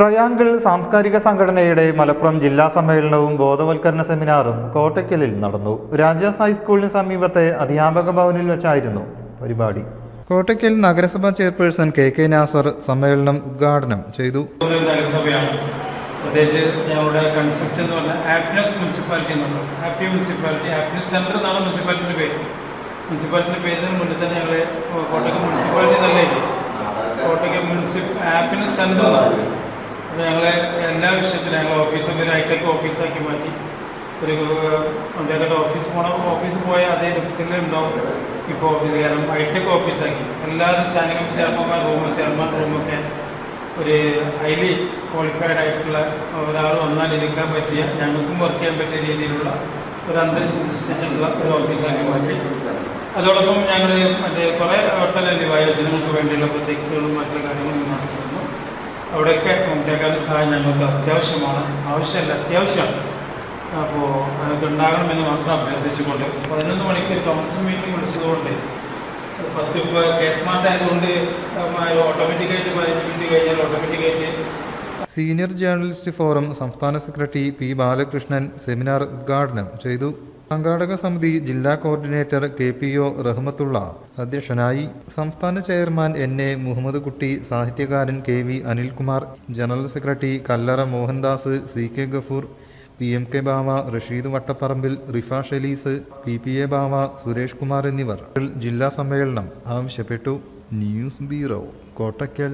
Triangle സാംസ്കാരിക സംഘടനയുടെ മലപ്പുറം ജില്ലാ സമ്മേളനവും ബോധവൽക്കരണ സെമിനാറും കോട്ടയ്ക്കലിൽ നടന്നു. രാജാസ് ഹൈസ്കൂളിന് സമീപത്തെ അധ്യാപക ഭവനിൽ വെച്ചായിരുന്നു പരിപാടി. കോട്ടയ്ക്കൽ നഗരസഭാ ചെയർപേഴ്സൺ കെ നാസർ സമ്മേളനം ഉദ്ഘാടനം ചെയ്തു. നഗരസഭയാണ്, പ്രത്യേകിച്ച് ഞങ്ങളുടെ കൺസെപ്റ്റ് എന്ന് പറഞ്ഞാൽ ഹാപ്പിനെസ് മുനിസിപ്പാലിറ്റി എന്നുള്ളത്. ഹാപ്പി മുനിസിപ്പാലിറ്റി, ഹാപ്പിനെസ് സെൻറ്റർ എന്നാണ് മുനിസിപ്പാലിറ്റിൻ്റെ പേര്. മുനിസിപ്പാലിറ്റിൻ്റെ പേരിന് മുന്നിൽ തന്നെ ഞങ്ങൾ കോട്ടയ്ക്കൽ മുനിസിപ്പാലിറ്റി തന്നെ കോട്ടയ്ക്കൽ ഹാപ്പിനെസ് സെൻറ്റർ എന്നാണ്. അപ്പോൾ ഞങ്ങൾ എല്ലാ വിഷയത്തിലും ഞങ്ങൾ ഓഫീസൊക്കെ ഒരു ഹൈടെക് ഓഫീസാക്കി മാറ്റി. ഒരു പഞ്ചായത്ത് ഓഫീസ് പോയാൽ അതേ ലുക്കിൽ ഉണ്ടാവും. ഇപ്പോൾ കാരണം ഹൈടെക് ഓഫീസാക്കി എല്ലാവരും സ്റ്റാൻഡിംഗ് ചെയർമാൻ റൂമൊക്കെ ഒരു ഹൈലി ക്വാളിഫൈഡ് ആയിട്ടുള്ള ഒരാൾ വന്നാൽ ഇരിക്കാൻ പറ്റിയ, ഞങ്ങൾക്കും വർക്ക് ചെയ്യാൻ പറ്റിയ രീതിയിലുള്ള ഒരു അന്തരീക്ഷം സൃഷ്ടിച്ചിട്ടുള്ള ഒരു ഓഫീസാക്കി മാറ്റി. അതോടൊപ്പം ഞങ്ങൾ കുറേ ഒട്ടനവധി വയോജനങ്ങൾക്ക് വേണ്ടിയുള്ള പ്രൊജക്റ്റുകളും മറ്റുള്ള കാര്യങ്ങളും നടത്തുന്നു. അവിടെയൊക്കെ മുന്നേക്കാൻ സഹായം ഞങ്ങൾക്ക് അത്യാവശ്യമാണ്, അത്യാവശ്യമാണ്. അപ്പോൾ അതൊക്കെ ഉണ്ടാകണമെന്ന് മാത്രം അഭ്യർത്ഥിച്ചുകൊണ്ട് 11 മണിക്ക് ഒരു കൗൺസിൽ മീറ്റിംഗ് വിളിച്ചതുകൊണ്ട് 10 കേസ് മാർട്ട് ആയതുകൊണ്ട് ഓട്ടോമാറ്റിക്കായിട്ട് 15 മിനിറ്റ് കഴിഞ്ഞാൽ ഓട്ടോമാറ്റിക്കായിട്ട്. സീനിയർ ജേർണലിസ്റ്റ് ഫോറം സംസ്ഥാന സെക്രട്ടറി പി ബാലകൃഷ്ണൻ സെമിനാർ ഉദ്ഘാടനം ചെയ്തു. സംഘാടക സമിതി ജില്ലാ കോർഡിനേറ്റർ KPO റഹ്മത്തുള്ള അധ്യക്ഷനായി. സംസ്ഥാന ചെയർമാൻ NA മുഹമ്മദ് കുട്ടി, സാഹിത്യകാരൻ KV അനിൽകുമാർ, ജനറൽ സെക്രട്ടറി കല്ലറ മോഹൻദാസ്, CK ഗഫൂർ, PMK ബാവ, റഷീദ് വട്ടപ്പറമ്പിൽ, റിഫ ഷെലീസ്, PPA ബാവ, സുരേഷ് കുമാർ എന്നിവർ ജില്ലാ സമ്മേളനം ആവശ്യപ്പെട്ടു. News bureau, Kottakkal.